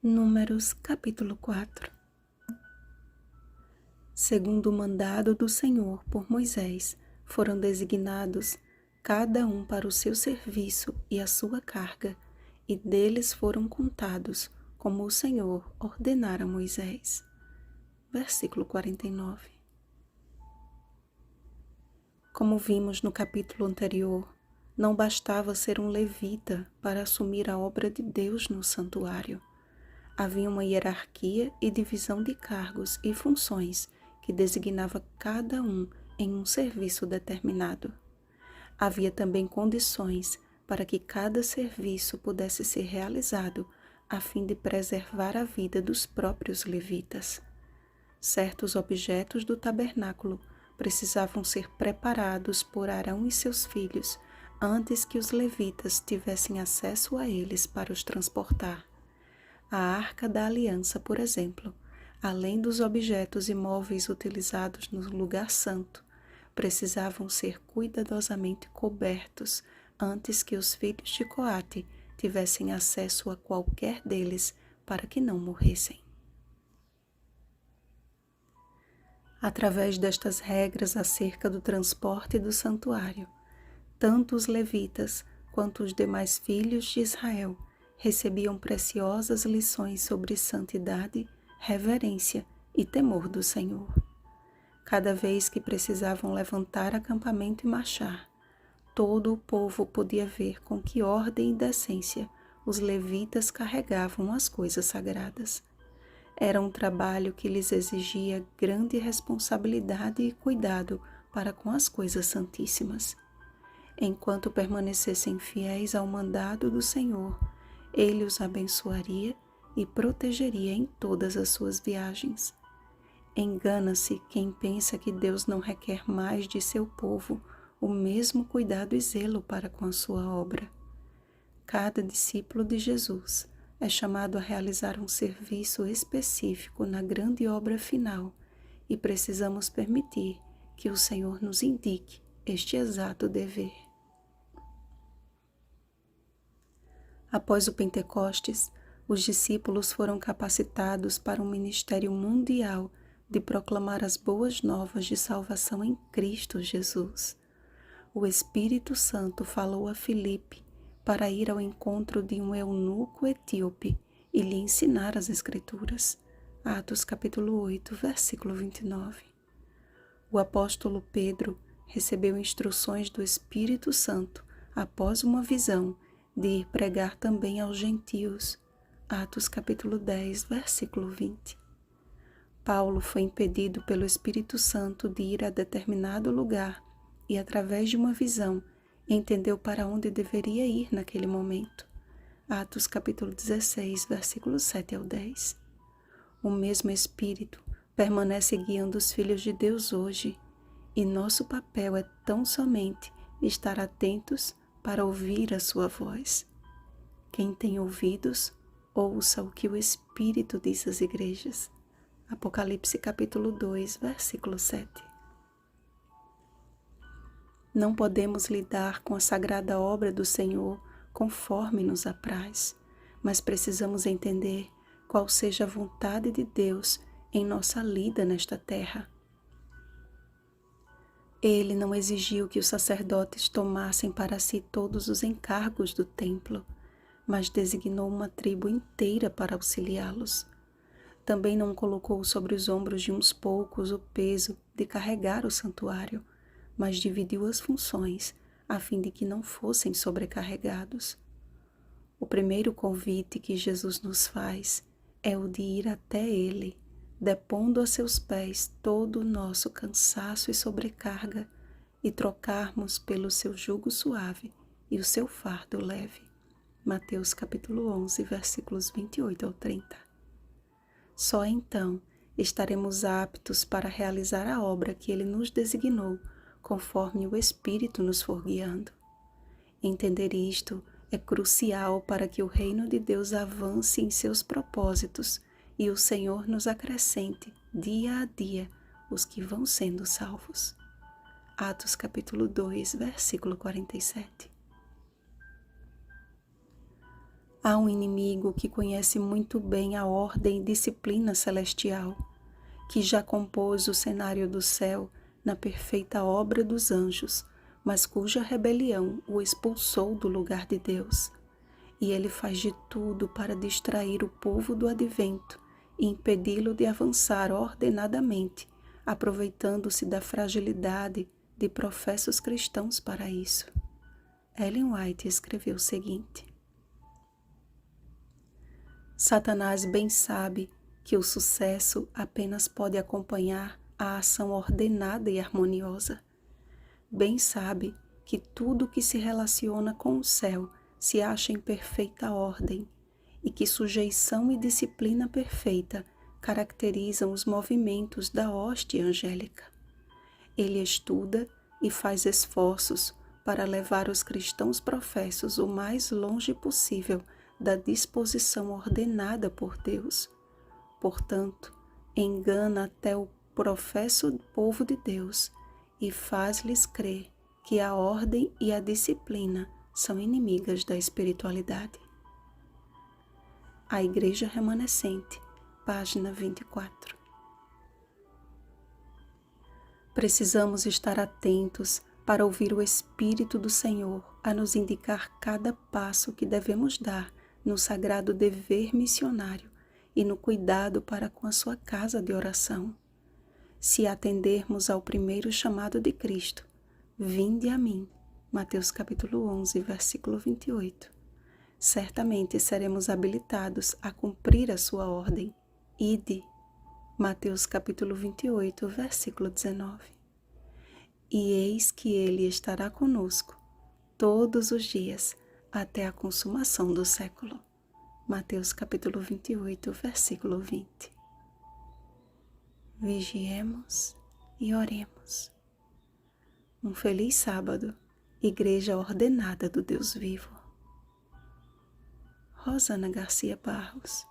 Números capítulo 4. Segundo o mandado do Senhor por Moisés, foram designados cada um para o seu serviço e a sua carga, e deles foram contados, como o Senhor ordenara a Moisés. Versículo 49. Como vimos no capítulo anterior, não bastava ser um levita para assumir a obra de Deus no santuário. Havia uma hierarquia e divisão de cargos e funções que designava cada um em um serviço determinado. Havia também condições para que cada serviço pudesse ser realizado a fim de preservar a vida dos próprios levitas. Certos objetos do tabernáculo precisavam ser preparados por Arão e seus filhos antes que os levitas tivessem acesso a eles para os transportar. A Arca da Aliança, por exemplo, além dos objetos imóveis utilizados no lugar santo, precisavam ser cuidadosamente cobertos antes que os filhos de Coate tivessem acesso a qualquer deles para que não morressem. Através destas regras acerca do transporte do santuário, tanto os levitas quanto os demais filhos de Israel recebiam preciosas lições sobre santidade, reverência e temor do Senhor. Cada vez que precisavam levantar acampamento e marchar, todo o povo podia ver com que ordem e decência os levitas carregavam as coisas sagradas. Era um trabalho que lhes exigia grande responsabilidade e cuidado para com as coisas santíssimas. Enquanto permanecessem fiéis ao mandado do Senhor, Ele os abençoaria e protegeria em todas as suas viagens. Engana-se quem pensa que Deus não requer mais de seu povo o mesmo cuidado e zelo para com a sua obra. Cada discípulo de Jesus é chamado a realizar um serviço específico na grande obra final e precisamos permitir que o Senhor nos indique este exato dever. Após o Pentecostes, os discípulos foram capacitados para um ministério mundial de proclamar as boas novas de salvação em Cristo Jesus. O Espírito Santo falou a Filipe para ir ao encontro de um eunuco etíope e lhe ensinar as Escrituras. Atos capítulo 8, versículo 29. O apóstolo Pedro recebeu instruções do Espírito Santo após uma visão de ir pregar também aos gentios. Atos capítulo 10, versículo 20. Paulo foi impedido pelo Espírito Santo de ir a determinado lugar e, através de uma visão, entendeu para onde deveria ir naquele momento. Atos capítulo 16, versículos 7 ao 10. O mesmo Espírito permanece guiando os filhos de Deus hoje, e nosso papel é tão somente estar atentos para ouvir a sua voz. Quem tem ouvidos, ouça o que o Espírito diz às igrejas. Apocalipse capítulo 2, versículo 7. Não podemos lidar com a sagrada obra do Senhor conforme nos apraz, mas precisamos entender qual seja a vontade de Deus em nossa lida nesta terra. Ele não exigiu que os sacerdotes tomassem para si todos os encargos do templo, mas designou uma tribo inteira para auxiliá-los. Também não colocou sobre os ombros de uns poucos o peso de carregar o santuário, mas dividiu as funções a fim de que não fossem sobrecarregados. O primeiro convite que Jesus nos faz é o de ir até Ele, depondo a seus pés todo o nosso cansaço e sobrecarga e trocarmos pelo seu jugo suave e o seu fardo leve. Mateus capítulo 11, versículos 28 ao 30. Só então estaremos aptos para realizar a obra que Ele nos designou, conforme o Espírito nos for guiando. Entender isto é crucial para que o reino de Deus avance em seus propósitos e o Senhor nos acrescente, dia a dia, os que vão sendo salvos. Atos capítulo 2, versículo 47. Há um inimigo que conhece muito bem a ordem e disciplina celestial, que já compôs o cenário do céu na perfeita obra dos anjos, mas cuja rebelião o expulsou do lugar de Deus. E ele faz de tudo para distrair o povo do advento e impedi-lo de avançar ordenadamente, aproveitando-se da fragilidade de professos cristãos para isso. Ellen White escreveu o seguinte: Satanás bem sabe que o sucesso apenas pode acompanhar a ação ordenada e harmoniosa. Bem sabe que tudo que se relaciona com o céu se acha em perfeita ordem e que sujeição e disciplina perfeita caracterizam os movimentos da hoste angélica. Ele estuda e faz esforços para levar os cristãos professos o mais longe possível da disposição ordenada por Deus. Portanto, engana até o professo povo de Deus e faz-lhes crer que a ordem e a disciplina são inimigas da espiritualidade. A Igreja Remanescente, página 24. Precisamos estar atentos para ouvir o Espírito do Senhor a nos indicar cada passo que devemos dar no sagrado dever missionário e no cuidado para com a sua casa de oração. Se atendermos ao primeiro chamado de Cristo, vinde a mim, Mateus capítulo 11, versículo 28, certamente seremos habilitados a cumprir a sua ordem. Ide, Mateus capítulo 28, versículo 19. E eis que ele estará conosco todos os dias até a consumação do século. Mateus capítulo 28, versículo 20. Vigiemos e oremos. Um feliz sábado, Igreja Ordenada do Deus Vivo. Rosana Garcia Barros.